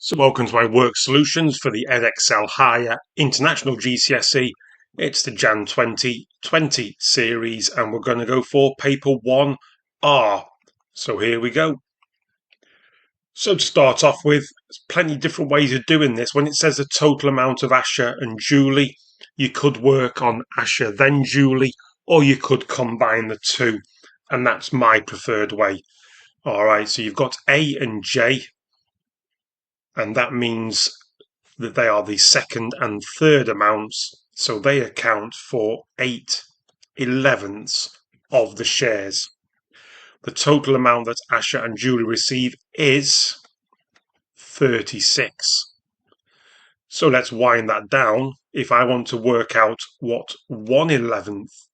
So welcome to my work solutions for the Edexcel Higher International GCSE. It's the Jan 2020 series and we're going to go for paper 1R. So here we go. So to start off with, there's plenty of different ways of doing this. When it says the total amount of Asher and Julie, you could work on Asher then Julie, or you could combine the two. And that's my preferred way. All right, so you've got A and J, and that means that they are the second and third amounts, so they account for 8/11ths of the shares. The total amount that Asher and Julie receive is 36. So let's wind that down. If I want to work out what 1/11th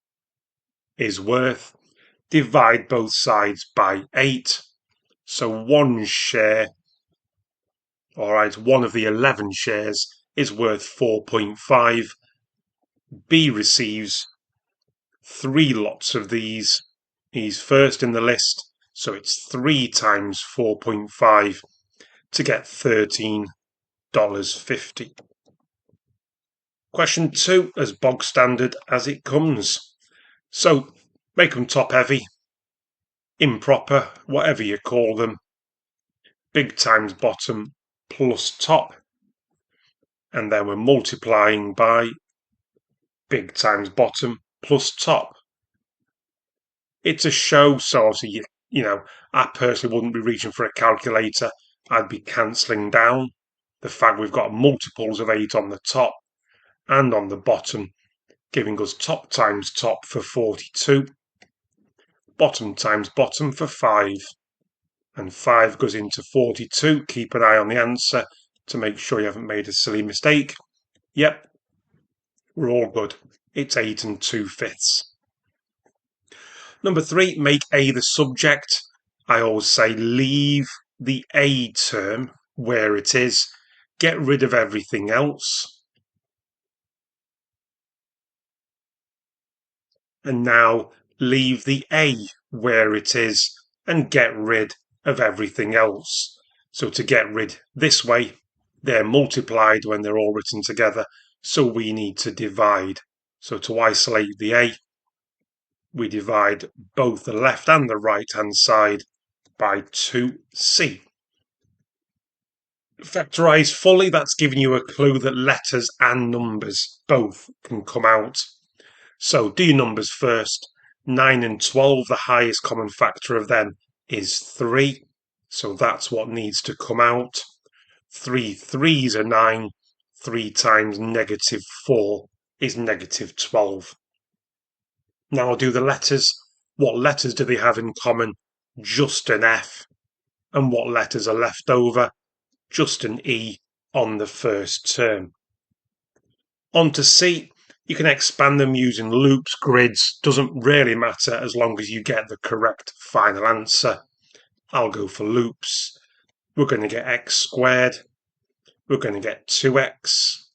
is worth, divide both sides by 8. So one share, all right, one of the 11 shares is worth 4.5. B receives 3 lots of these. He's first in the list, so it's 3 times 4.5 to get $13.50. Question 2, as bog standard as it comes. So make them top heavy, improper, whatever you call them. Big times bottom plus top. And then we're multiplying by big times bottom plus top. It's a show, so obviously, I personally wouldn't be reaching for a calculator. I'd be cancelling down the fact we've got multiples of 8 on the top and on the bottom, giving us top times top for 42, bottom times bottom for 5, and 5 goes into 42. Keep an eye on the answer to make sure you haven't made a silly mistake. Yep, we're all good. It's 8 2/5. Number 3, make A the subject. I always say leave the A term where it is, get rid of everything else. And now leave the A where it is and get rid of everything else. So to get rid this way, they're multiplied when they're all written together, so we need to divide. So to isolate the A, we divide both the left and the right hand side by 2C. Factorise fully, that's giving you a clue that letters and numbers both can come out. So do your numbers first. 9 and 12, the highest common factor of them is 3. So that's what needs to come out. 3 3s are 9. 3 times -4 is -12. Now I'll do the letters. What letters do they have in common? Just an F. And what letters are left over? Just an E on the first term. On to C. You can expand them using loops, grids, doesn't really matter as long as you get the correct final answer. I'll go for loops. We're going to get x squared. We're going to get 2x.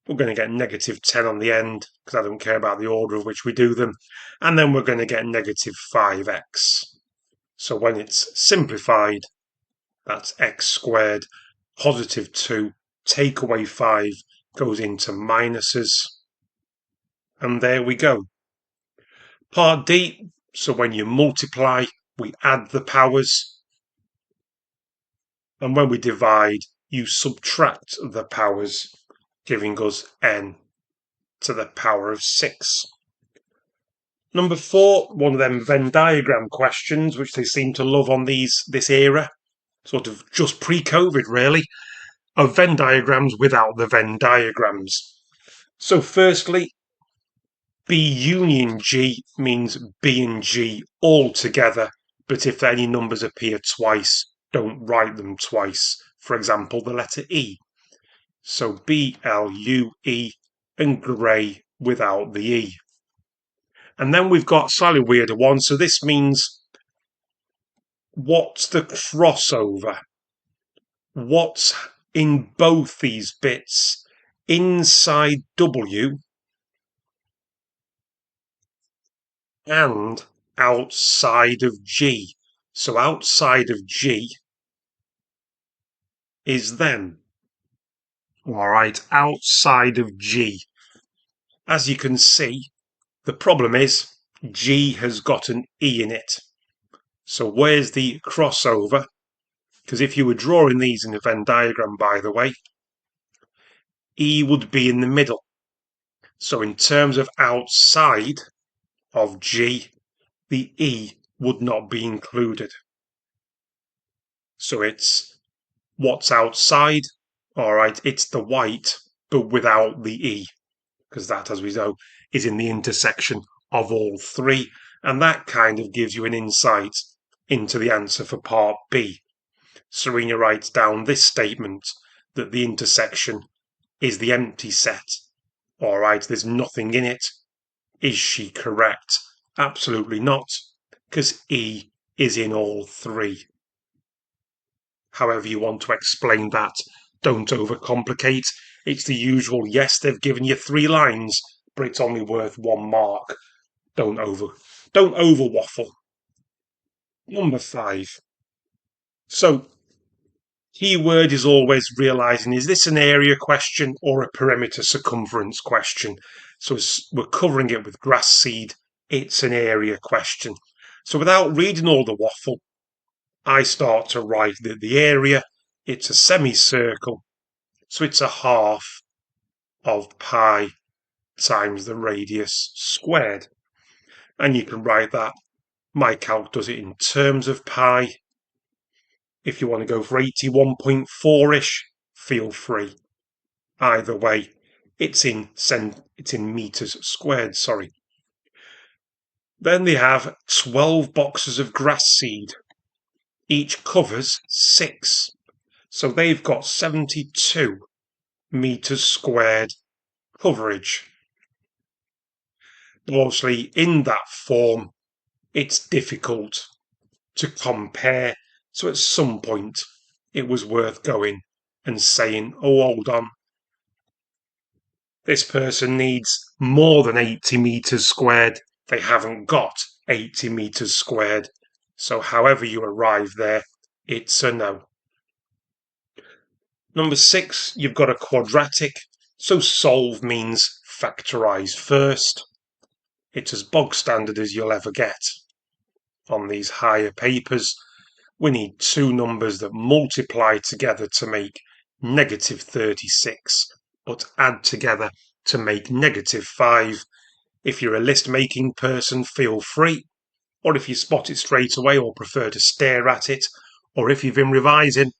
We're going to get -10 on the end, because I don't care about the order of which we do them. And then we're going to get -5x. So when it's simplified, that's x squared, +2, take away 5, goes into minuses. And there we go. Part D, so when you multiply, we add the powers. And when we divide, you subtract the powers, giving us n to the power of 6. Number 4, one of them Venn diagram questions, which they seem to love on this era, sort of just pre-COVID really, of Venn diagrams without the Venn diagrams. So firstly, B union G means B and G all together, but if any numbers appear twice, don't write them twice. For example, the letter E. So B-L-U-E and grey without the E. And then we've got a slightly weirder one. So this means, what's the crossover? What's in both these bits inside W and outside of G? So outside of G, is them. All right, outside of G. As you can see, the problem is G has got an E in it. So where's the crossover? Because if you were drawing these in a Venn diagram, by the way, E would be in the middle. So in terms of outside of G, the E would not be included. So it's what's outside. All right, it's the white, but without the E, because that, as we know, is in the intersection of all three. And that kind of gives you an insight into the answer for part B. Serena writes down this statement that the intersection is the empty set. All right, there's nothing in it. Is she correct? Absolutely not, because E is in all three. However you want to explain that, don't overcomplicate. It's the usual, yes, they've given you 3 lines, but it's only worth 1 mark. Don't over waffle. Number 5. So, keyword is always realizing, is this an area question or a perimeter circumference question? So we're covering it with grass seed. It's an area question. So without reading all the waffle, I start to write that the area, it's a semicircle. So it's a half of pi times the radius squared. And you can write that. My calc does it in terms of pi. If you want to go for 81.4-ish, feel free. Either way, it's in meters squared, sorry. Then they have 12 boxes of grass seed. Each covers 6. So they've got 72 meters squared coverage. Obviously, in that form, it's difficult to compare. So at some point, it was worth going and saying, oh, hold on. This person needs more than 80 meters squared. They haven't got 80 meters squared. So however you arrive there, it's a no. Number 6, you've got a quadratic. So solve means factorize first. It's as bog standard as you'll ever get. On these higher papers, we need 2 numbers that multiply together to make negative 36, but add together to make negative 5. If you're a list making person, feel free. Or if you spot it straight away or prefer to stare at it, or if you've been revising,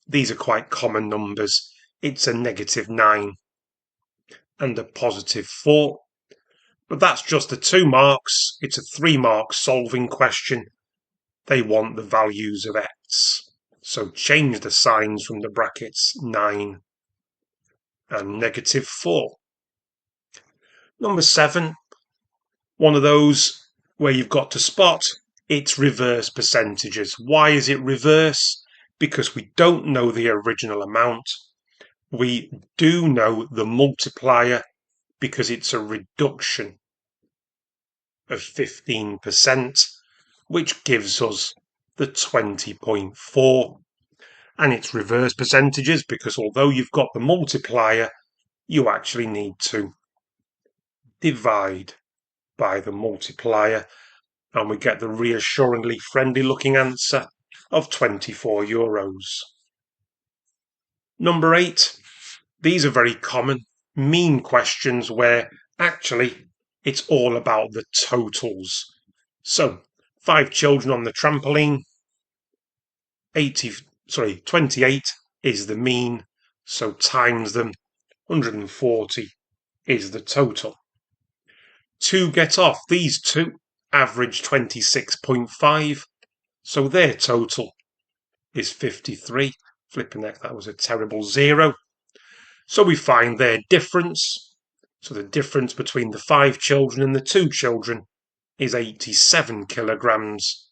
these are quite common numbers. It's a negative 9 and a positive 4. But that's just the 2 marks. It's a 3-mark solving question. They want the values of x. So change the signs from the brackets 9 and negative 4. Number 7, one of those where you've got to spot its reverse percentages. Why is it reverse? Because we don't know the original amount. We do know the multiplier because it's a reduction of 15%, which gives us the 20.4. And it's reverse percentages because although you've got the multiplier, you actually need to divide by the multiplier, and we get the reassuringly friendly looking answer of 24 euros. Number 8, these are very common mean questions where actually it's all about the totals. So 5 children on the trampoline, 28 is the mean, so times them, 140 is the total. 2 get off, these 2 average 26.5, so their total is 53. Flipping heck, that was a terrible 0. So we find their difference. So the difference between the 5 children and the 2 children is 87 kilograms.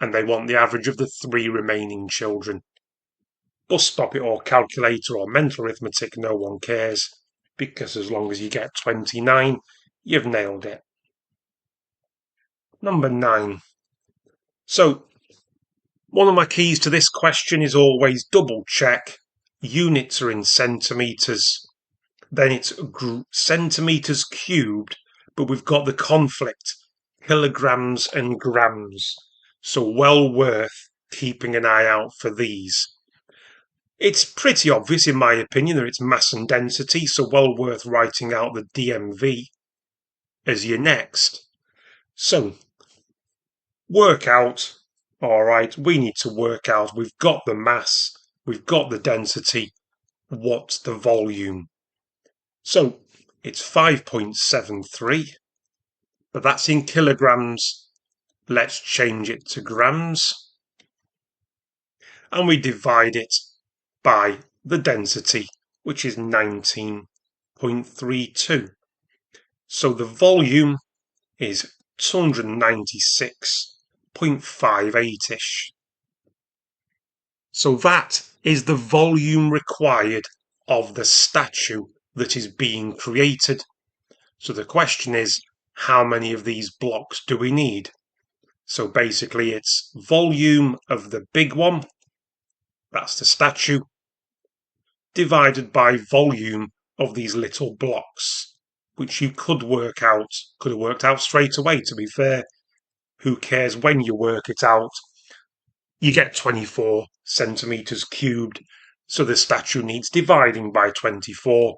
And they want the average of the 3 remaining children. Bus stop it or calculator or mental arithmetic, no one cares. Because as long as you get 29, you've nailed it. Number 9. So One of my keys to this question is always double check. Units are in centimetres. Then it's centimetres cubed, but we've got the conflict, kilograms and grams. So well worth keeping an eye out for these. It's pretty obvious, in my opinion, that it's mass and density, so well worth writing out the DMV as your next. So, work out. Alright, we need to work out. We've got the mass, we've got the density. What's the volume? So, it's 5.73, but that's in kilograms. Let's change it to grams. And we divide it by the density, which is 19.32. So the volume is 296.58-ish. So that is the volume required of the statue that is being created. So the question is, how many of these blocks do we need? So basically it's volume of the big one, that's the statue, divided by volume of these little blocks, which you could have worked out straight away, to be fair. Who cares when you work it out? You get 24 centimetres cubed, so the statue needs dividing by 24.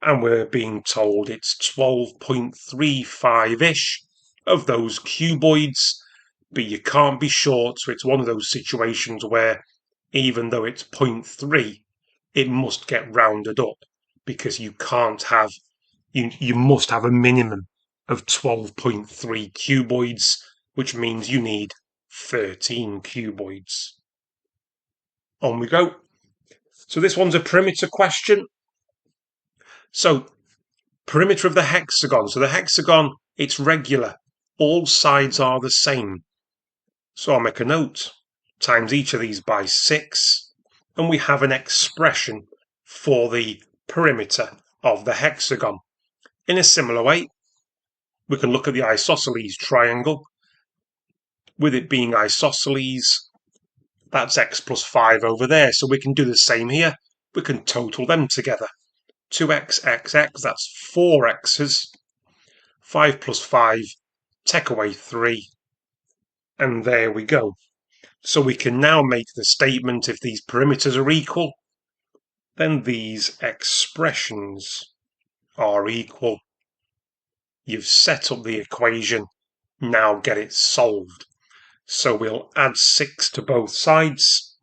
And we're being told it's 12.35-ish of those cuboids, but you can't be short, so it's one of those situations where even though it's 0.3, it must get rounded up, because you can't have, you must have a minimum of 12.3 cuboids, which means you need 13 cuboids. On we go. So this one's a perimeter question. So, perimeter of the hexagon. So the hexagon, it's regular. All sides are the same. So I'll make a note. Times each of these by 6. And we have an expression for the perimeter of the hexagon. In a similar way, we can look at the isosceles triangle. With it being isosceles, that's x plus 5 over there. So we can do the same here. We can total them together. 2x, x, that's 4 x's. 5 plus 5, take away 3. And there we go. So we can now make the statement, if these perimeters are equal, then these expressions are equal. You've set up the equation, now get it solved. So we'll add 6 to both sides,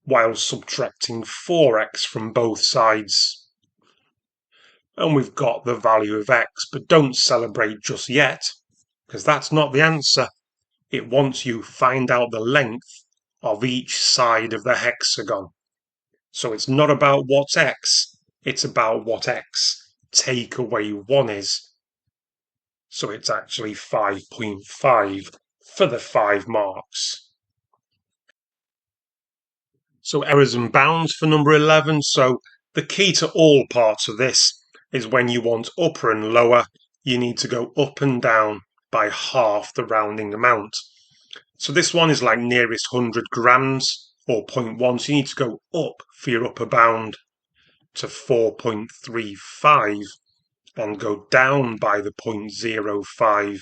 while subtracting 4x from both sides. And we've got the value of x, but don't celebrate just yet, because that's not the answer. It wants you find out the length of each side of the hexagon. So it's not about what's x, it's about what x take away 1 is. So it's actually 5.5 for the 5 marks. So errors and bounds for number 11. So the key to all parts of this is when you want upper and lower, you need to go up and down by half the rounding amount. So this one is like nearest 100 grams or 0.1, so you need to go up for your upper bound to 4.35 and go down by the 0.05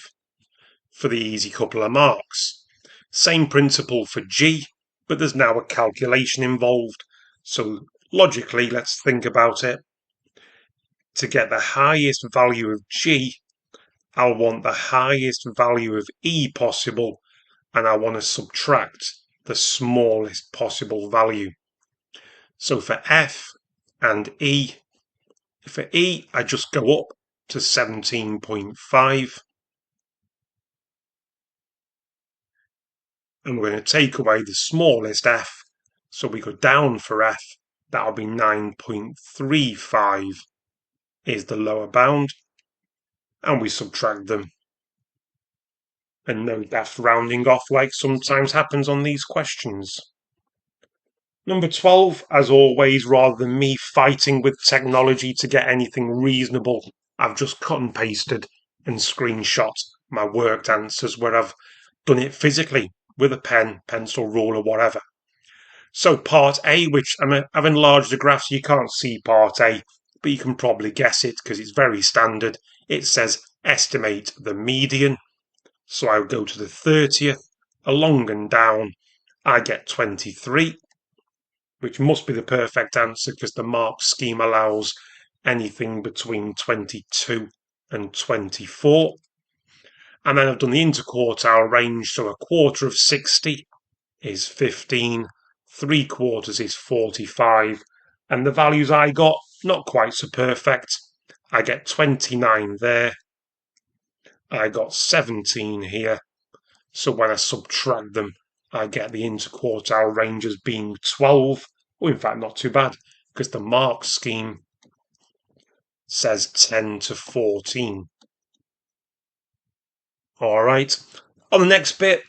for the easy couple of marks. Same principle for G, but there's now a calculation involved. So logically, let's think about it. To get the highest value of G, I'll want the highest value of E possible, and I want to subtract the smallest possible value. So for F and E, for E, I just go up to 17.5. And we're going to take away the smallest f, so we go down for f, that'll be 9.35 is the lower bound, and we subtract them. And no daft rounding off like sometimes happens on these questions. Number 12, as always, rather than me fighting with technology to get anything reasonable, I've just cut and pasted and screenshot my worked answers where I've done it physically. with a pen, pencil, ruler, whatever. So part A, which I've enlarged the graph so you can't see part A, but you can probably guess it because it's very standard. It says estimate the median. So I would go to the 30th, along and down, I get 23, which must be the perfect answer because the mark scheme allows anything between 22 and 24. And then I've done the interquartile range, so a quarter of 60 is 15, 3/4 is 45, and the values I got, not quite so perfect. I get 29 there, I got 17 here, so when I subtract them, I get the interquartile range as being 12, or in fact not too bad, because the mark scheme says 10 to 14. Alright, on the next bit,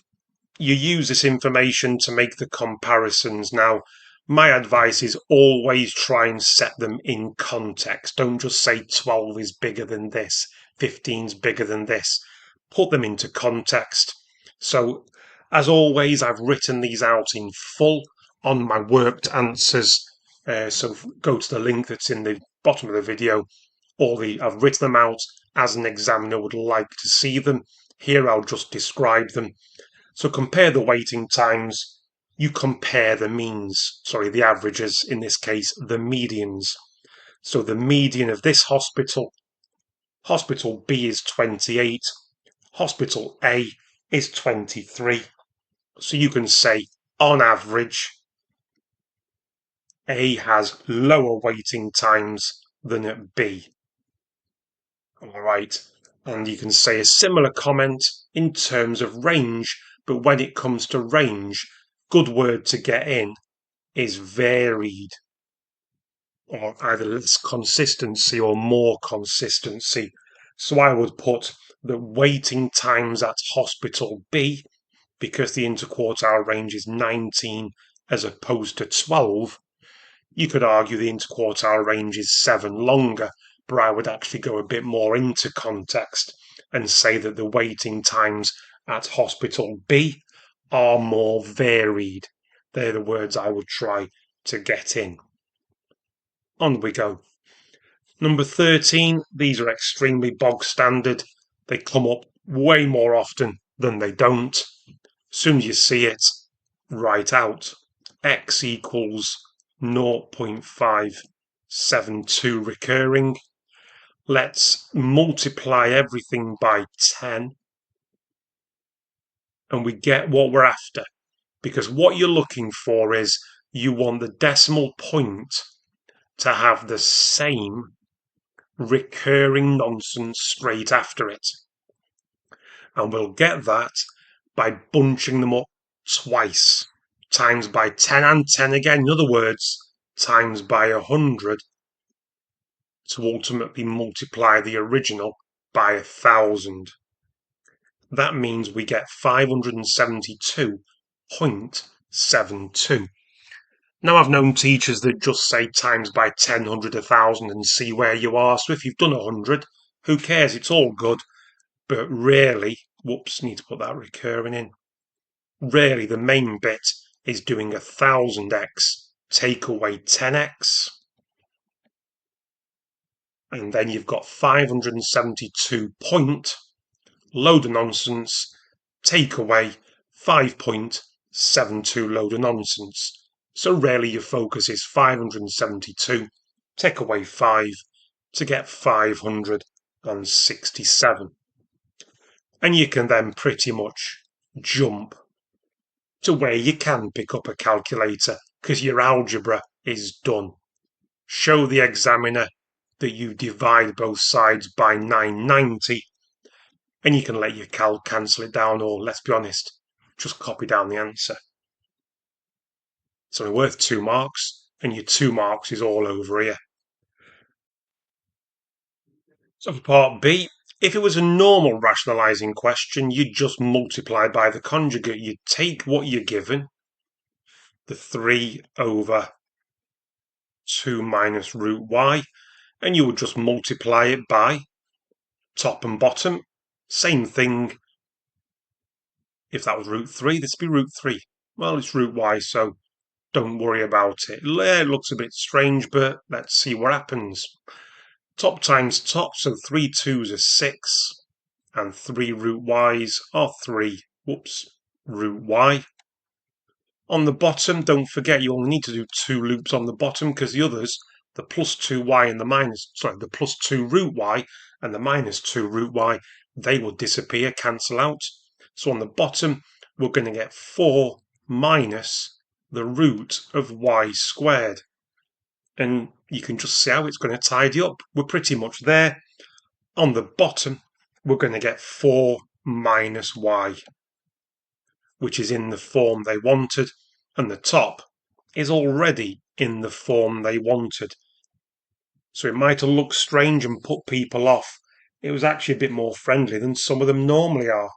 you use this information to make the comparisons. Now, my advice is always try and set them in context. Don't just say 12 is bigger than this, 15 is bigger than this. Put them into context. So, as always, I've written these out in full on my worked answers. So go to the link that's in the bottom of the video. I've written them out as an examiner would like to see them. Here I'll just describe them. So compare the waiting times, you compare the means, the averages, in this case, the medians. So the median of this hospital, hospital B is 28, hospital A is 23. So you can say, on average, A has lower waiting times than at B. All right. And you can say a similar comment in terms of range, but when it comes to range, good word to get in is varied, or either less consistency or more consistency. So I would put the waiting times at hospital B, because the interquartile range is 19 as opposed to 12. You could argue the interquartile range is 7 longer, but I would actually go a bit more into context and say that the waiting times at hospital B are more varied. They're the words I would try to get in. On we go. Number 13, these are extremely bog standard. They come up way more often than they don't. As soon as you see it, write out x equals 0.572 recurring. Let's multiply everything by 10 and we get what we're after, because what you're looking for is you want the decimal point to have the same recurring nonsense straight after it. And we'll get that by bunching them up twice, times by 10 and 10 again. In other words, times by 100 to ultimately multiply the original by 1,000. That means we get 572.72. Now, I've known teachers that just say times by 10, 100, 1,000 and see where you are. So if you've done 100, who cares? It's all good. But really, whoops, need to put that recurring in. Really, the main bit is doing 1,000x, take away 10x. And then you've got 572 point, load of nonsense, take away 5.72 load of nonsense. So really your focus is 572, take away 5 to get 567. And you can then pretty much jump to where you can pick up a calculator because your algebra is done. Show the examiner that you divide both sides by 990 and you can let your calc cancel it down, or let's be honest, just copy down the answer. It's only worth 2 marks, and your 2 marks is all over here. So for part B, if it was a normal rationalising question, you'd just multiply by the conjugate. You'd take what you're given, the 3 over 2 minus root y, and you would just multiply it by top and bottom. Same thing If that was root 3, this would be root 3. Well, it's root y, so don't worry about it. It looks a bit strange, but let's see what happens. Top times top, so 3 2s are 6, and 3 root y's are 3. Whoops, root y. On the bottom, don't forget you only need to do 2 loops on the bottom because the others, the plus 2y and the plus 2 root y and the minus 2 root y, they will disappear, cancel out. So on the bottom, we're going to get 4 minus the root of y squared. And you can just see how it's going to tidy up. We're pretty much there. On the bottom, we're going to get 4 minus y, which is in the form they wanted, and the top is already in the form they wanted. So it might have looked strange and put people off. It was actually a bit more friendly than some of them normally are.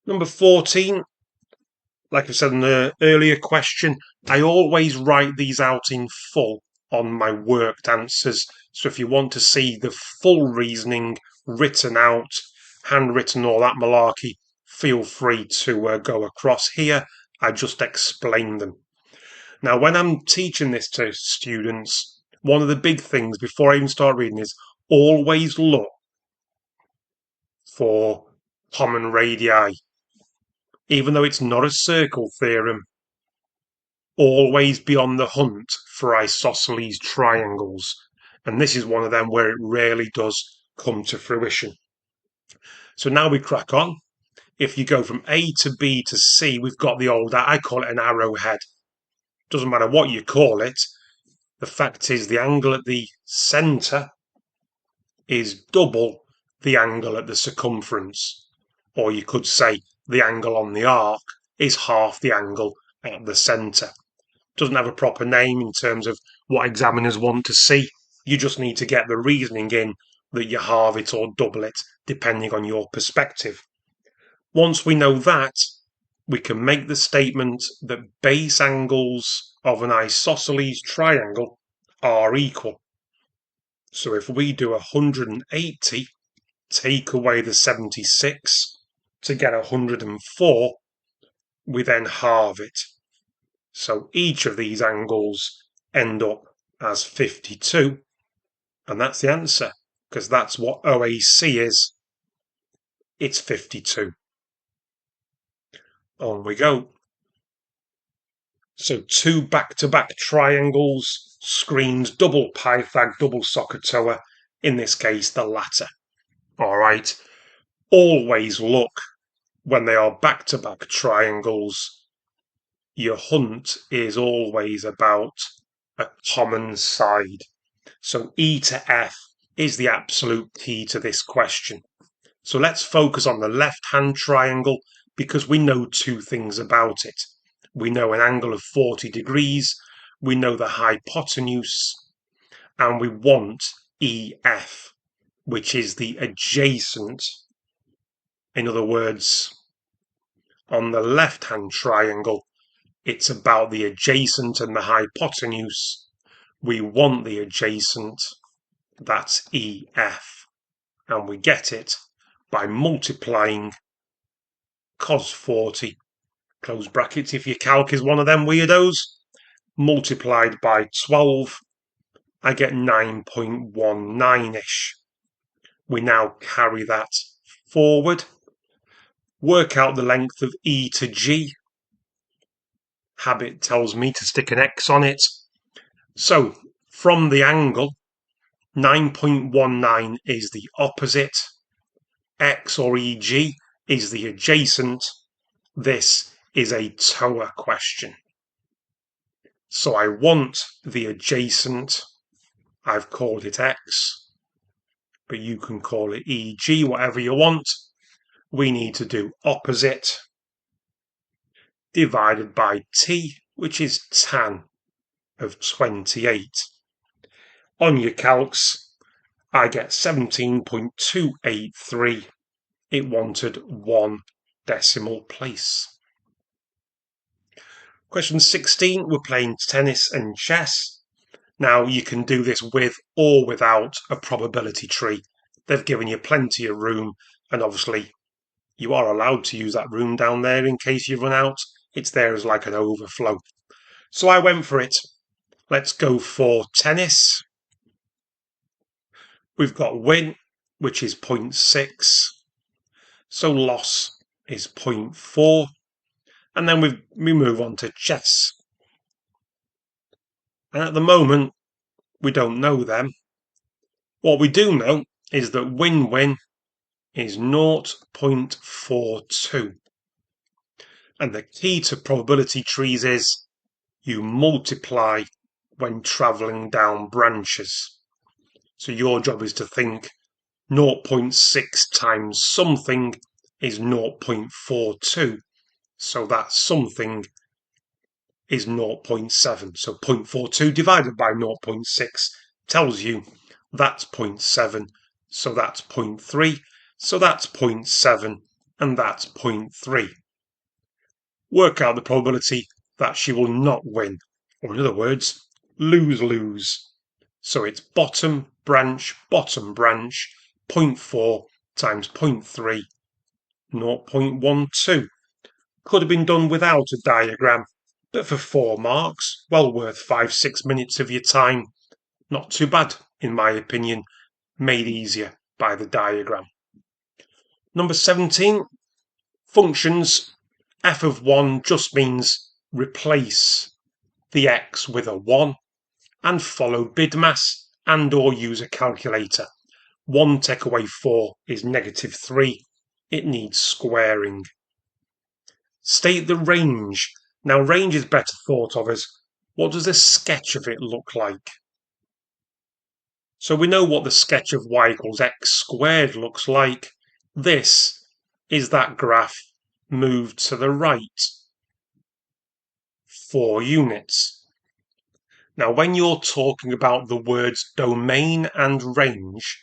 Number 14, like I said in the earlier question, I always write these out in full on my worked answers. So if you want to see the full reasoning written out, handwritten, all that malarkey, feel free to go across here. I just explain them. Now, when I'm teaching this to students, one of the big things before I even start reading is always look for common radii. Even though it's not a circle theorem, always be on the hunt for isosceles triangles. And this is one of them where it rarely does come to fruition. So now we crack on. If you go from A to B to C, we've got the old, I call it an arrowhead. Doesn't matter what you call it. The fact is the angle at the centre is double the angle at the circumference. Or you could say the angle on the arc is half the angle at the centre. Doesn't have a proper name in terms of what examiners want to see. You just need to get the reasoning in that you halve it or double it, depending on your perspective. Once we know that, we can make the statement that base angles of an isosceles triangle are equal. So if we do 180, take away the 76 to get 104, we then halve it. So each of these angles end up as 52, and that's the answer, because that's what OAC is. It's 52. On we go. So 2 back-to-back triangles screams double Pythag, double SOHCAHTOA, in this case the latter. Alright, always look when they are back-to-back triangles. Your hunt is always about a common side. So E to F is the absolute key to this question. So let's focus on the left-hand triangle because we know 2 things about it. We know an angle of 40 degrees, we know the hypotenuse, and we want EF, which is the adjacent. In other words, on the left-hand triangle, it's about the adjacent and the hypotenuse. We want the adjacent, that's EF, and we get it by multiplying cos 40, close brackets if your calc is one of them weirdos, multiplied by 12, I get 9.19-ish. We now carry that forward, work out the length of E to G. Habit tells me to stick an X on it. So, from the angle, 9.19 is the opposite. X or EG is the adjacent. This is a TOA question. So I want the adjacent. I've called it X, but you can call it EG, whatever you want. We need to do opposite divided by T, which is tan of 28. On your calcs, I get 17.283. It wanted 1 decimal place. Question 16, we're playing tennis and chess. Now you can do this with or without a probability tree. They've given you plenty of room, and obviously You are allowed to use that room down there in case you run out. It's there as like an overflow. So I went for it. Let's go for tennis. We've got win, which is 0.6. So loss is 0.4. And then we move on to chess. And at the moment, we don't know them. What we do know is that win-win is 0.42. And the key to probability trees is you multiply when travelling down branches. So your job is to think 0.6 times something is 0.42. So that something is 0.7. So 0.42 divided by 0.6 tells you that's 0.7. So that's 0.3. So that's 0.7 and that's 0.3. Work out the probability that she will not win, or in other words, lose-lose. So it's bottom branch, 0.4 times 0.3, 0.12. Could have been done without a diagram, but for 4 marks, well worth 5-6 minutes of your time. Not too bad, in my opinion, made easier by the diagram. Number 17, functions. F of 1 just means replace the x with a 1 and follow BIDMAS and or use a calculator. 1 take away 4 is -3. It needs squaring. State the range. Now range is better thought of as what does a sketch of it look like? So we know what the sketch of y equals x squared looks like. This is that graph moved to the right 4 units. Now when you're talking about the words domain and range,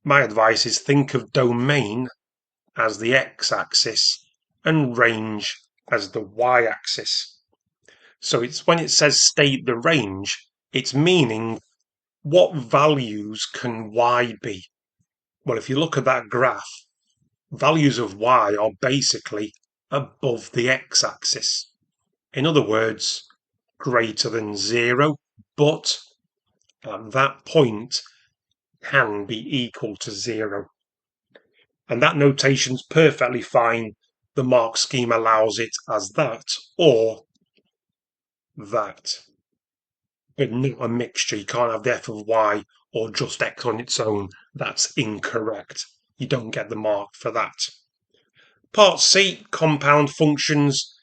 my advice is think of domain as the x-axis and range as the y-axis. So it's when it says state the range, it's meaning what values can y be? Well, if you look at that graph, values of y are basically above the x-axis. In other words, greater than 0, but at that point can be equal to 0. And that notation's perfectly fine. The mark scheme allows it as that or that. But not a mixture. You can't have the f of y or just x on its own. That's incorrect. You don't get the mark for that. Part C, compound functions.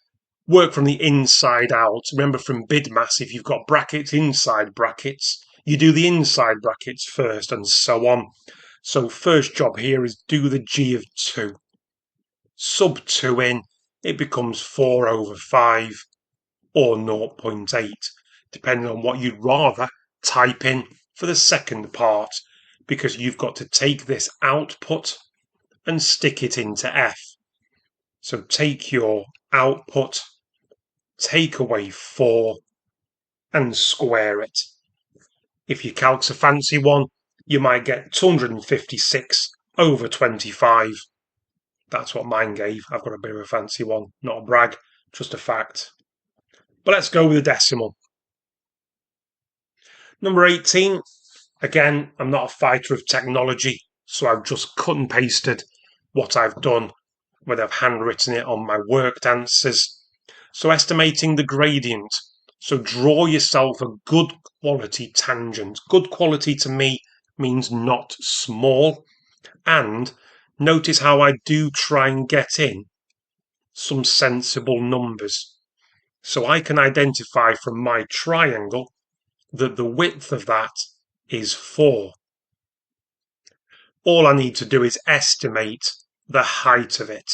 Work from the inside out. Remember from BIDMAS, if you've got brackets inside brackets, you do the inside brackets first and so on. So first job here is do the g of 2. Sub 2 in, it becomes 4 over 5 or 0.8, depending on what you'd rather type in for the second part, because you've got to take this output and stick it into F. So take your output, take away 4 and square it. If your calc's a fancy one, you might get 256 over 25. That's what mine gave. I've got a bit of a fancy one, not a brag, just a fact. But let's go with a decimal. Number 18. Again, I'm not a fighter of technology, so I've just cut and pasted what I've done, whether I've handwritten it on my worked answers. So estimating the gradient. So draw yourself a good quality tangent. Good quality to me means not small. And notice how I do try and get in some sensible numbers. So I can identify from my triangle that the width of that is 4. All I need to do is estimate the height of it.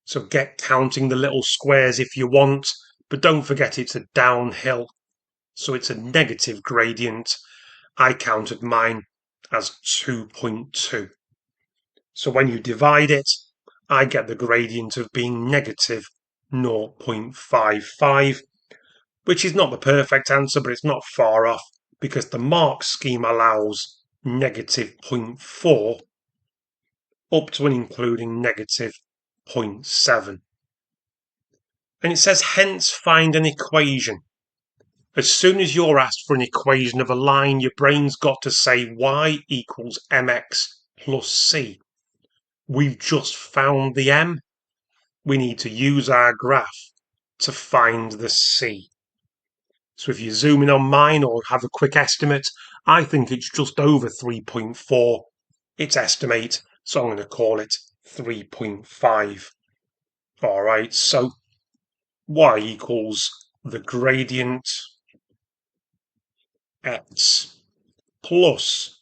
So get counting the little squares if you want, but don't forget it's a downhill. So it's a negative gradient. I counted mine as 2.2. So when you divide it, I get the gradient of being negative 0.55, which is not the perfect answer, but it's not far off because the mark scheme allows negative 0.4 up to and including negative 0.7. And it says, hence find an equation. As soon as you're asked for an equation of a line, your brain's got to say y equals mx plus c. We've just found the m. We need to use our graph to find the c. So if you zoom in on mine or have a quick estimate, I think it's just over 3.4. It's estimate, so I'm going to call it 3.5. All right, so y equals the gradient x plus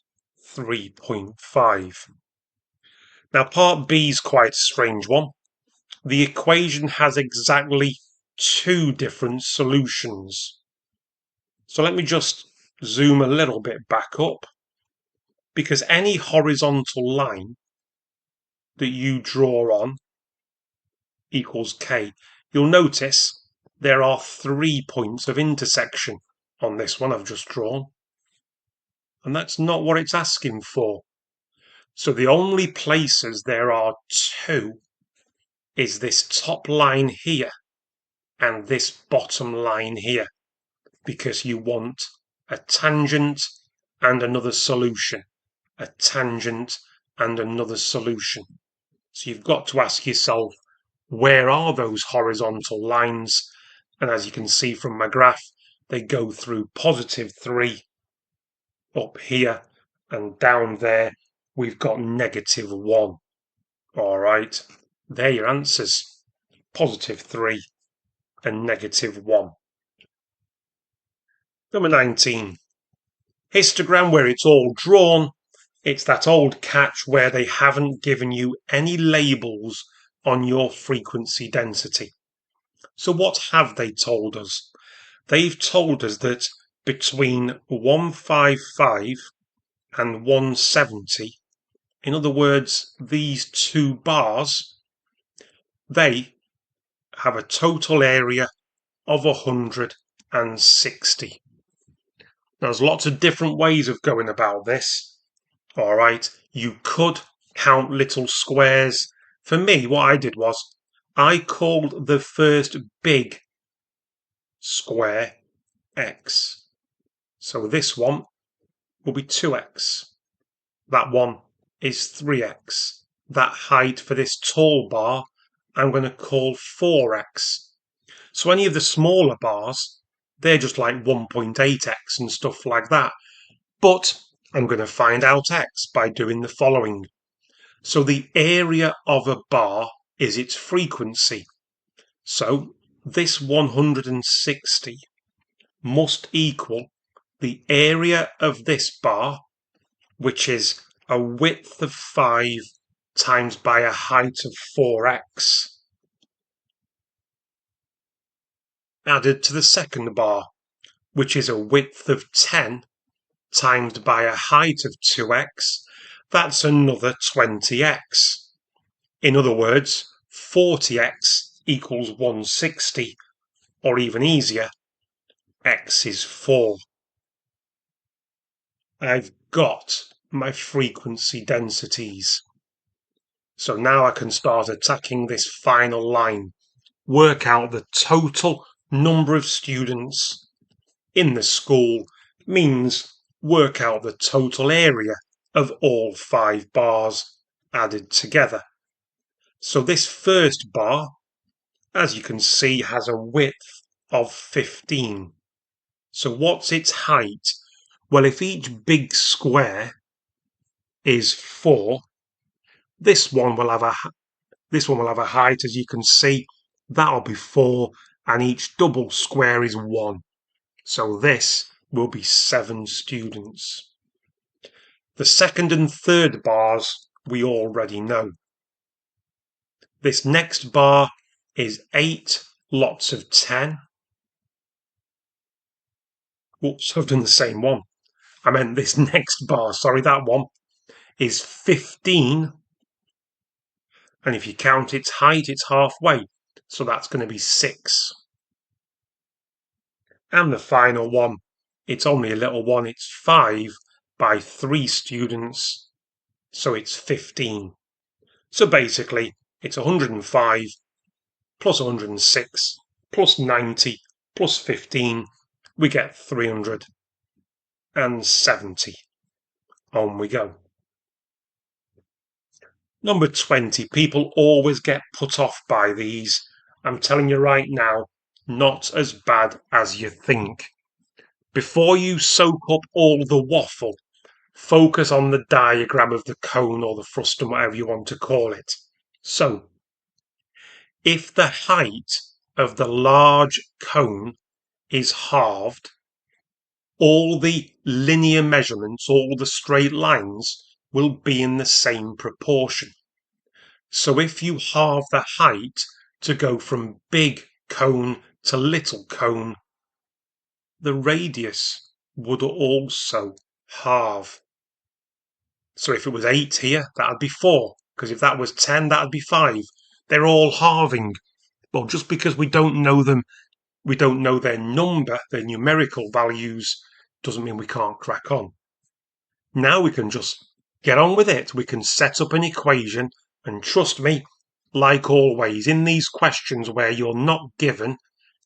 3.5. Now part B is quite a strange one. The equation has exactly two different solutions. So let me just zoom a little bit back up, because any horizontal line that you draw on equals k. You'll notice there are 3 points of intersection on this one I've just drawn. And that's not what it's asking for. So the only places there are two is this top line here and this bottom line here, because you want a tangent and another solution, a tangent and another solution. So you've got to ask yourself, where are those horizontal lines? And as you can see from my graph, they go through +3 up here, and down there we've got -1. All right, they're your answers, +3 and -1. Number 19. Histogram where it's all drawn. It's that old catch where they haven't given you any labels on your frequency density. So what have they told us? They've told us that between 155 and 170, in other words, these two bars, they have a total area of 160. Now, there's lots of different ways of going about this. All right, you could count little squares. For me, what I did was I called the first big square x. So this one will be 2x. That one is 3x. That height for this tall bar, I'm going to call 4x. So any of the smaller bars, they're just like 1.8x and stuff like that. But I'm going to find out x by doing the following. So the area of a bar is its frequency. So this 160 must equal the area of this bar, which is a width of 5 times by a height of 4x, added to the second bar, which is a width of 10 times by a height of 2x. That's another 20x. In other words, 40x equals 160, or even easier, x is 4. I've got my frequency densities. So now I can start attacking this final line. Work out the total number of students in the school means work out the total area of all 5 bars added together. So this first bar, as you can see, has a width of 15. So what's its height? Well, if each big square is 4, this one will have a height, as you can see, that'll be 4, and each double square is 1. So this will be 7 students. The second and third bars we already know. This next bar is 8 lots of 10. Oops, I've done the same one. I meant this next bar, sorry, that one is 15. And if you count its height, it's halfway. So that's going to be 6. And the final one, it's only a little one, it's 5 by 3 students. So it's 15. So basically, it's 105 plus 106 plus 90 plus 15. We get 370. On we go. Number 20. People always get put off by these. I'm telling you right now, not as bad as you think. Before you soak up all the waffle, focus on the diagram of the cone or the frustum, whatever you want to call it. So, if the height of the large cone is halved, all the linear measurements, all the straight lines, will be in the same proportion. So if you halve the height to go from big cone to little cone, the radius would also halve. So if it was 8 here, that'd be 4. Because if that was 10, that'd be 5. They're all halving. Well, just because we don't know them, we don't know their number, their numerical values, doesn't mean we can't crack on. Now we can just get on with it. We can set up an equation, and trust me, like always, in these questions where you're not given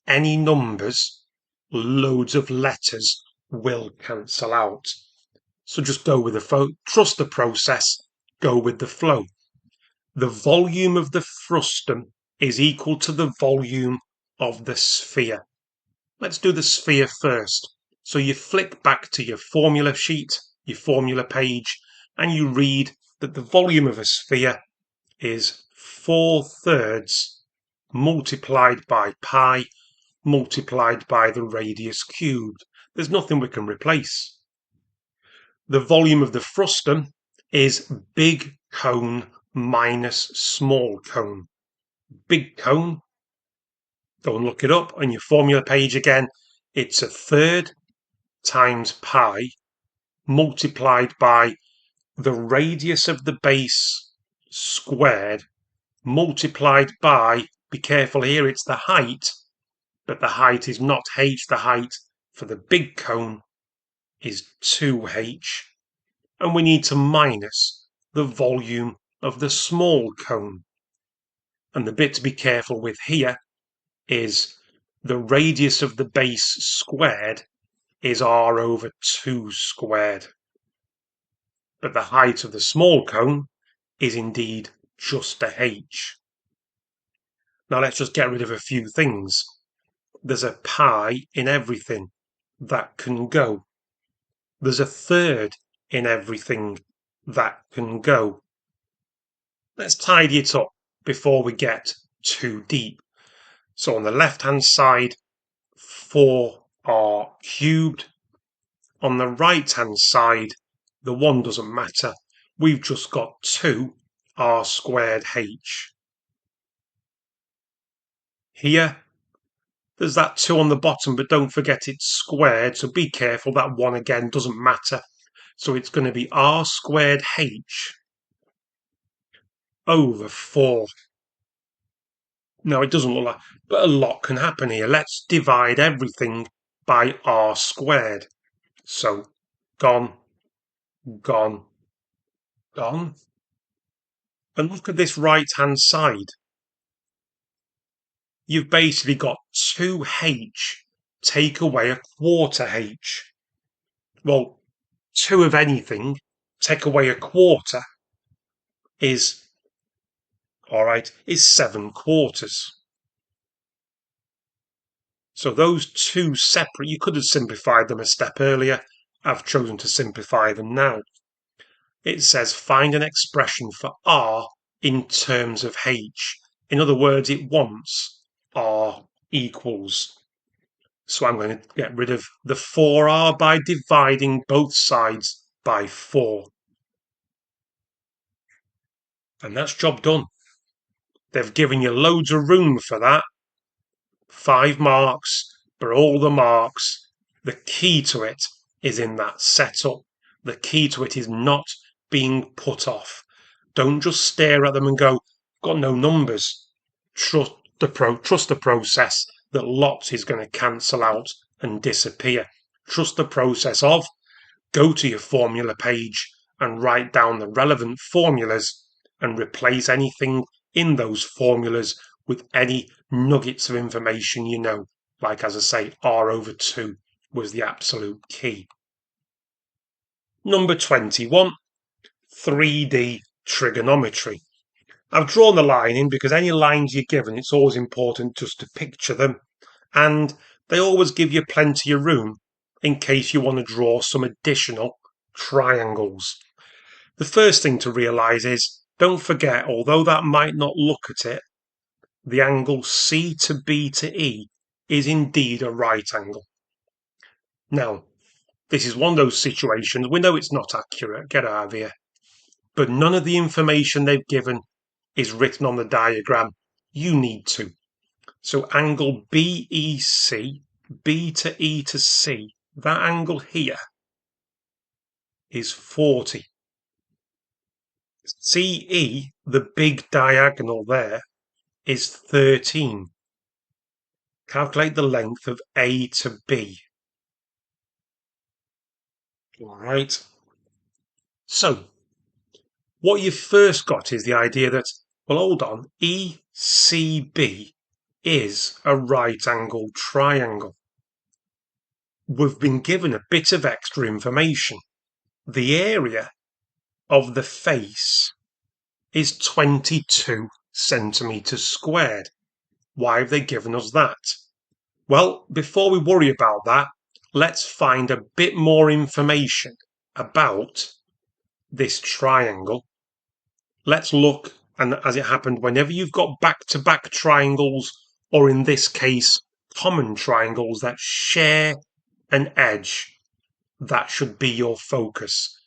any numbers, loads of letters will cancel out. So just go with the flow, trust the process, go with the flow. The volume of the frustum is equal to the volume of the sphere. Let's do the sphere first. So you flick back to your formula sheet, your formula page, and you read that the volume of a sphere is 4/3 multiplied by pi multiplied by the radius cubed. There's nothing we can replace. The volume of the frustum is big cone minus small cone. Big cone, go and look it up on your formula page again. It's 1/3 times pi multiplied by the radius of the base squared multiplied by, be careful here, it's the height, but the height is not h, the height for the big cone is 2h, and we need to minus the volume of the small cone. And the bit to be careful with here is the radius of the base squared is r over 2 squared. But the height of the small cone is indeed just a h. Now let's just get rid of a few things. There's a pi in everything. That can go. There's 1/3 in everything. That can go. Let's tidy it up before we get too deep. So on the left-hand side, 4r cubed. On the right-hand side, the 1 doesn't matter. We've just got 2r squared h. Here, there's that 2 on the bottom, but don't forget it's squared, so be careful. That 1 again doesn't matter. So it's going to be r squared h over 4. Now, it doesn't look like, but a lot can happen here. Let's divide everything by r squared. So, gone, gone, gone. And look at this right-hand side. You've basically got 2h take away 1/4 h. Well, 2 of anything take away 1/4 is, all right, is 7/4. So those two separate, you could have simplified them a step earlier. I've chosen to simplify them now. It says find an expression for r in terms of h. In other words, it wants r equals. So I'm going to get rid of the 4r by dividing both sides by 4. And that's job done. They've given you loads of room for that. 5 marks, but all the marks, the key to it is in that setup. The key to it is not being put off. Don't just stare at them and go, got no numbers. Trust the process that lots is going to cancel out and disappear. Trust the process of go to your formula page and write down the relevant formulas and replace anything in those formulas with any nuggets of information you know. Like, as I say, r over 2 was the absolute key. Number 21, 3D trigonometry. I've drawn the line in because any lines you're given, it's always important just to picture them, and they always give you plenty of room in case you want to draw some additional triangles. The first thing to realise is, don't forget, although that might not look at it, the angle C to B to E is indeed a right angle. Now, this is one of those situations, we know it's not accurate, get out of here, but none of the information they've given is written on the diagram. You need to. So angle BEC, B to E to C, that angle here is 40. CE, the big diagonal there, is 13. Calculate the length of A to B. All right. So, what you've first got is the idea that, well, hold on, ECB is a right-angled triangle. We've been given a bit of extra information. The area of the face is 22 centimetres squared. Why have they given us that? Well, before we worry about that, let's find a bit more information about this triangle. Let's look, and as it happened, whenever you've got back-to-back triangles, or in this case, common triangles that share an edge, that should be your focus.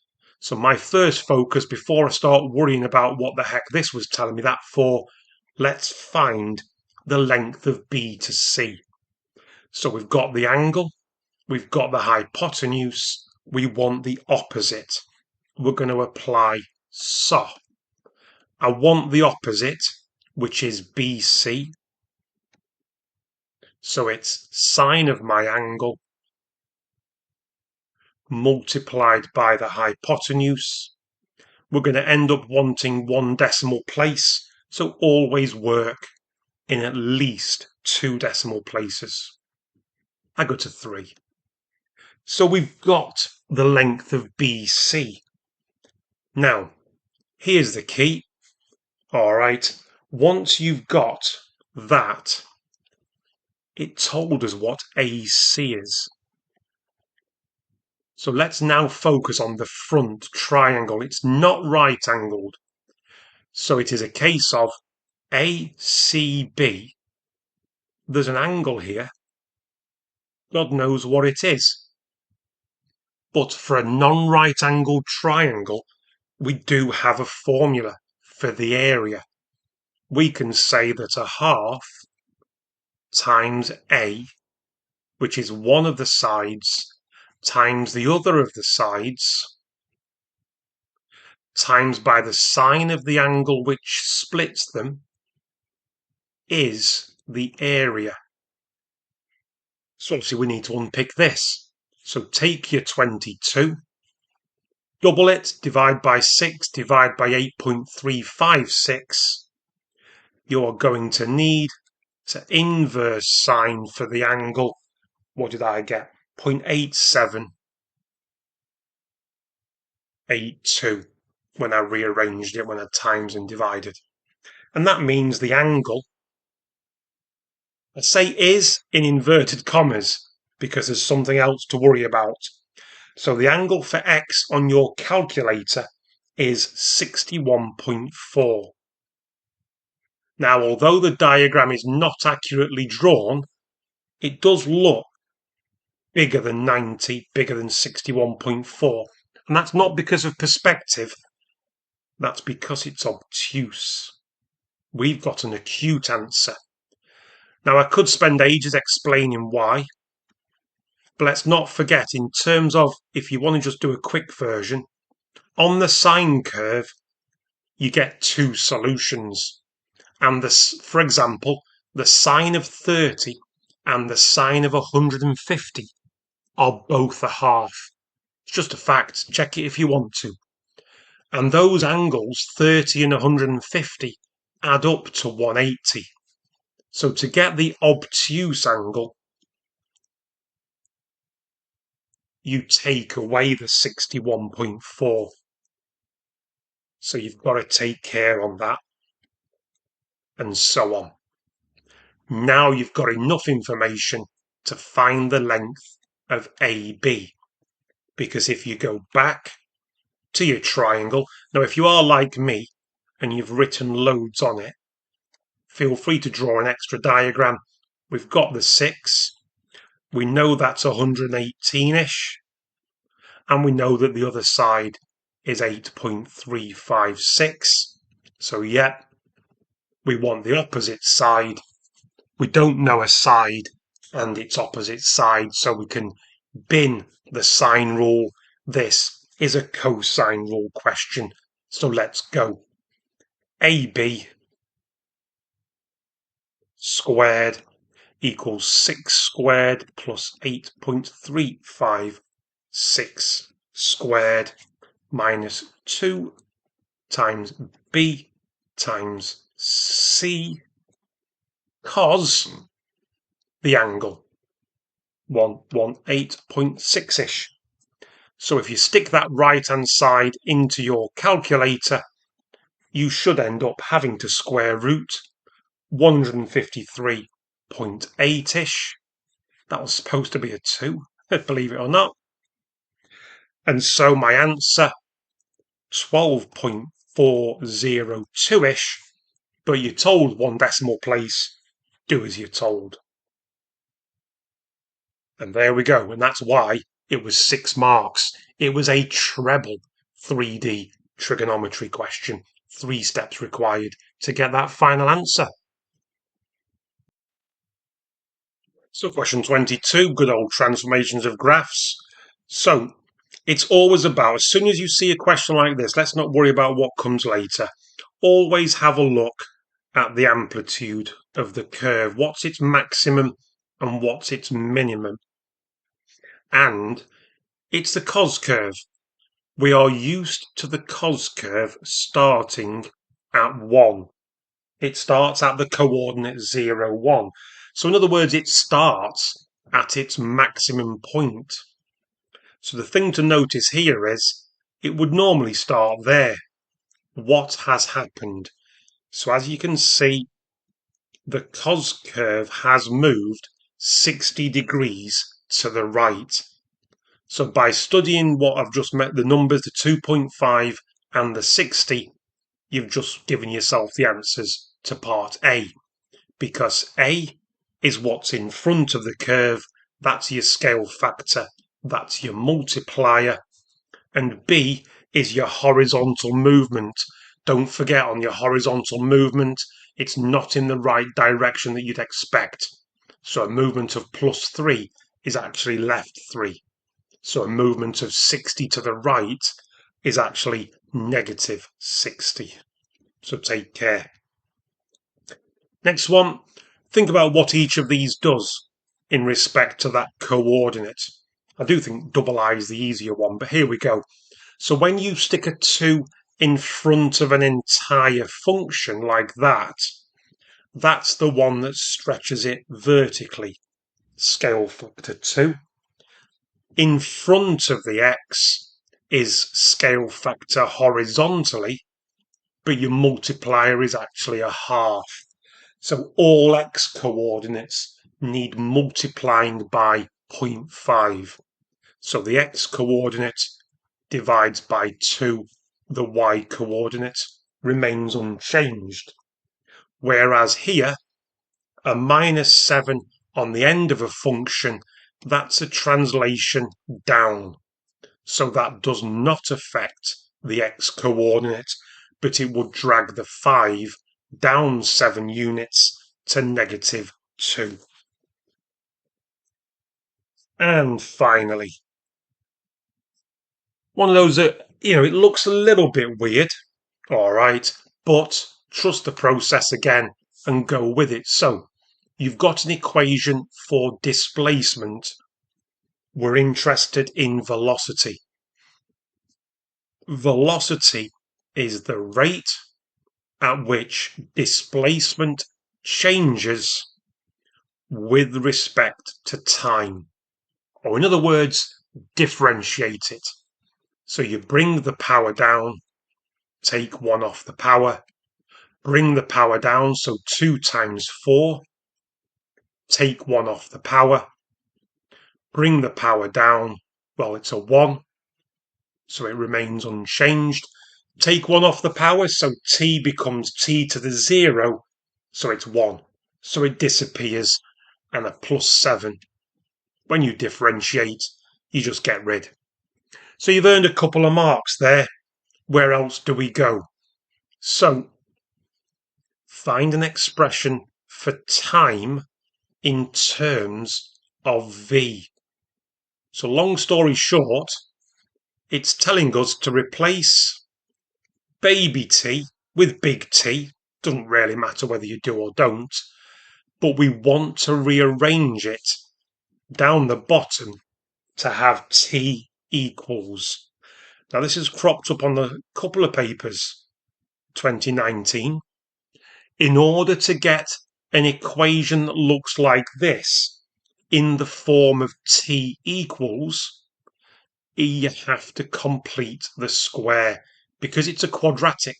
So my first focus, before I start worrying about what the heck this was telling me that for, let's find the length of B to C. So we've got the angle, we've got the hypotenuse, we want the opposite. We're going to apply SO. I want the opposite, which is BC. So it's sine of my angle multiplied by the hypotenuse. We're going to end up wanting one decimal place, so always work in at least 2 decimal places. I go to 3. So we've got the length of BC. Now, here's the key. All right, once you've got that, it told us what AC is. So let's now focus on the front triangle. It's not right angled. So it is a case of ACB. There's an angle here. God knows what it is. But for a non-right angled triangle, we do have a formula for the area. We can say that a half times A, which is one of the sides, times the other of the sides, times by the sine of the angle which splits them, is the area. So obviously we need to unpick this. So take your 22, double it, divide by 6, divide by 8.356. You're going to need to inverse sine for the angle. What did I get? 0.8782 when I rearranged it, when I times and divided. And that means the angle, I say is in inverted commas because there's something else to worry about. So the angle for X on your calculator is 61.4. Now, although the diagram is not accurately drawn, it does look bigger than 90, bigger than 61.4. And that's not because of perspective, that's because it's obtuse. We've got an acute answer. Now, I could spend ages explaining why, but let's not forget, in terms of, if you want to just do a quick version, on the sine curve, you get 2 solutions. And this, for example, the sine of 30 and the sine of 150 are both a half. It's just a fact. Check it if you want to. And those angles, 30 and 150, add up to 180. So to get the obtuse angle, you take away the 61.4. So you've got to take care on that, and so on. Now you've got enough information to find the length of AB. Because if you go back to your triangle, now if you are like me and you've written loads on it, feel free to draw an extra diagram. We've got the 6. We know that's 118-ish. And we know that the other side is 8.356. So yeah, we want the opposite side. We don't know a side and its opposite side, so we can bin the sine rule. This is a cosine rule question, so let's go. AB squared equals 6 squared plus 8.356 squared minus 2 times B times C cos the angle 118.6-ish. So if you stick that right-hand side into your calculator, you should end up having to square root 153.8-ish. That was supposed to be a 2, believe it or not. And so my answer, 12.402-ish, but you're told one decimal place, do as you're told. And there we go, and that's why it was 6 marks. It was a treble 3D trigonometry question. 3 steps required to get that final answer. So question 22, good old transformations of graphs. So it's always about, as soon as you see a question like this, let's not worry about what comes later. Always have a look at the amplitude of the curve. What's its maximum and what's its minimum? And it's the cos curve. We are used to the cos curve starting at 1. It starts at the coordinate 0, 1. So in other words, it starts at its maximum point. So the thing to notice here is it would normally start there. What has happened? So as you can see, the cos curve has moved 60 degrees to the right. So by studying what I've just met, the numbers, the 2.5 and the 60, you've just given yourself the answers to part A. Because A is what's in front of the curve, that's your scale factor, that's your multiplier, and B is your horizontal movement. Don't forget, on your horizontal movement, it's not in the right direction that you'd expect. So a movement of +3 is actually left 3. So a movement of 60 to the right is actually negative 60. So take care. Next one, think about what each of these does in respect to that coordinate. I do think double I is the easier one, but here we go. So when you stick a 2 in front of an entire function like that, that's the one that stretches it vertically. Scale factor 2. In front of the x is scale factor horizontally, but your multiplier is actually a half. So all x coordinates need multiplying by 0.5. So the x coordinate divides by 2, the y coordinate remains unchanged. Whereas here, a -7 on the end of a function, that's a translation down. So that does not affect the x coordinate, but it would drag the 5 down 7 units to -2. And finally, one of those that, it looks a little bit weird, all right, but trust the process again and go with it. So you've got an equation for displacement. We're interested in velocity. Velocity is the rate at which displacement changes with respect to time. Or in other words, differentiate it. So you bring the power down, take 1 off the power, bring the power down, so 2 times 4, take 1 off the power, bring the power down, well, it's a 1, so it remains unchanged. Take 1 off the power, so t becomes t to the 0, so it's 1. So it disappears, and a +7. When you differentiate, you just get rid. So you've earned a couple of marks there. Where else do we go? So find an expression for time in terms of v. So long story short, it's telling us to replace baby t with big T. Doesn't really matter whether you do or don't, but we want to rearrange it down the bottom to have t equals. Now this is cropped up on a couple of papers, 2019. In order to get an equation that looks like this in the form of t equals, you have to complete the square because it's a quadratic.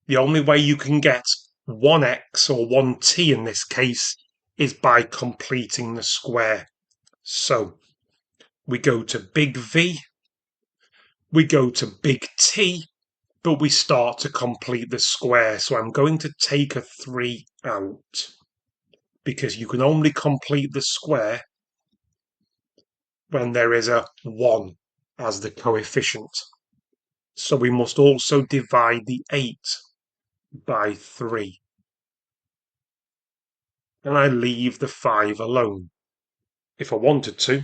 The only way you can get 1x or 1t in this case is by completing the square. So we go to big V, we go to big T, but we start to complete the square. So I'm going to take a 3 out because you can only complete the square when there is a 1 as the coefficient. So we must also divide the 8 by 3. And I leave the 5 alone. If I wanted to,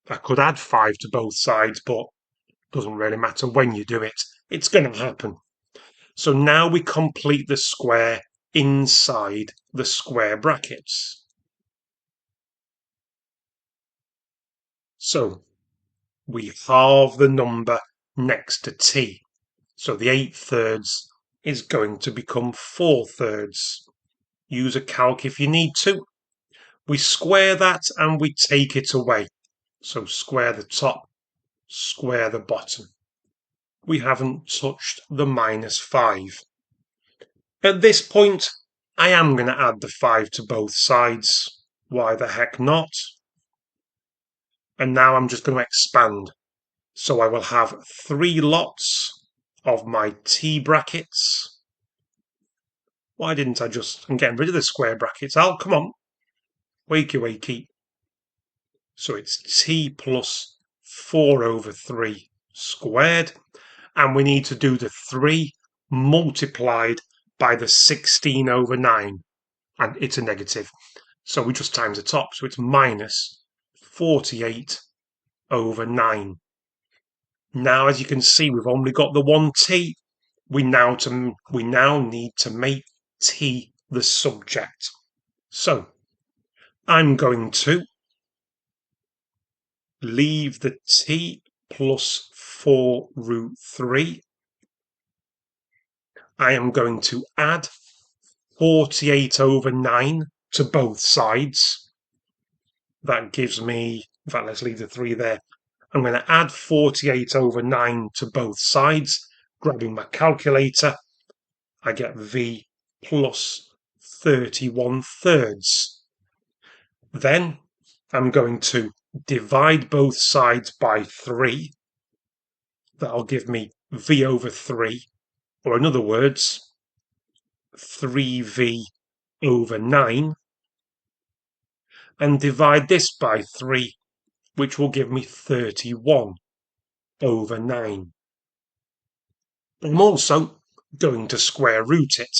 I could add 5 to both sides, but it doesn't really matter when you do it. It's going to happen. So now we complete the square inside the square brackets. So we halve the number next to t. So the 8/3 is going to become 4/3. Use a calc if you need to. We square that and we take it away. So square the top, square the bottom. We haven't touched the -5. At this point, I am going to add the 5 to both sides. Why the heck not? And now I'm just going to expand. So I will have 3 lots of my t brackets. Why didn't I just... I'm getting rid of the square brackets. Come on. Wakey, wakey. So it's t plus 4/3 squared. And we need to do the 3 multiplied by the 16/9. And it's a negative. So we just times the top. So it's minus 48/9. Now, as you can see, we've only got the 1 t. We now need to make t the subject. So I'm going to leave the t plus 4√3. I am going to add 48/9 to both sides. That gives me, in fact, let's leave the 3 there. I'm going to add 48/9 to both sides. Grabbing my calculator, I get v plus 31/3. Then I'm going to divide both sides by 3. That'll give me v/3, or in other words, 3v/9. And divide this by 3, which will give me 31/9. I'm also going to square root it.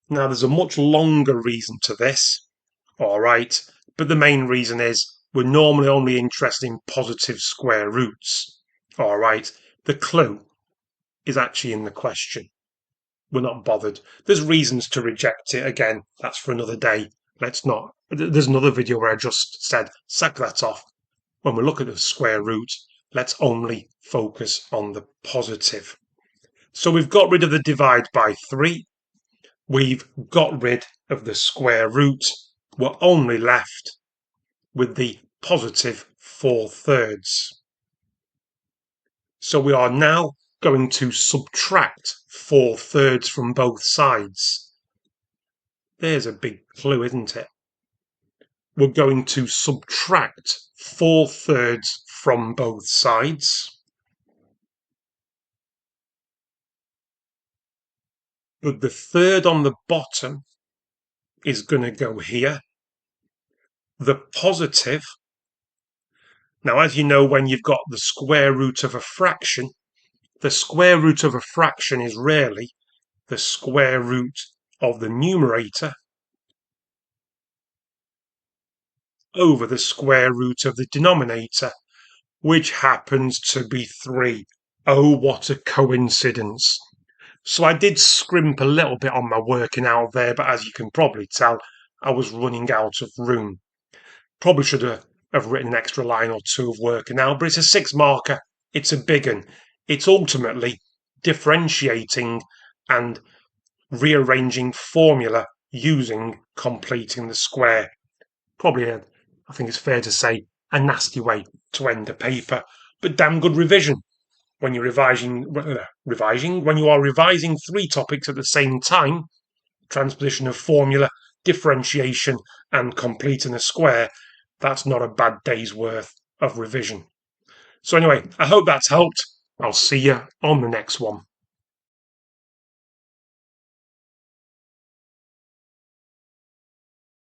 Now, there's a much longer reason to this, all right, but the main reason is we're normally only interested in positive square roots, all right. The clue is actually in the question. We're not bothered. There's reasons to reject it. Again, that's for another day. Let's not. There's another video where I just said, sack that off. When we look at the square root, let's only focus on the positive. So we've got rid of the divide by 3. We've got rid of the square root. We're only left with the positive 4/3. So we are now going to subtract 4/3 from both sides. There's a big clue, isn't it? We're going to subtract 4/3 from both sides. But the third on the bottom is going to go here. The positive. Now, as you know, when you've got the square root of a fraction, the square root of a fraction is rarely the square root of the numerator over the square root of the denominator, which happens to be 3. Oh, what a coincidence. So I did scrimp a little bit on my working out there, but as you can probably tell, I was running out of room. Probably should have written an extra line or two of working out, but it's a 6 marker. It's a big one. It's ultimately differentiating and rearranging formula using completing the square. Probably, I think it's fair to say, a nasty way to end a paper, but damn good revision. When you're when you are revising 3 topics at the same time, transposition of formula, differentiation, and completing a square, that's not a bad day's worth of revision. So anyway, I hope that's helped. I'll see you on the next one.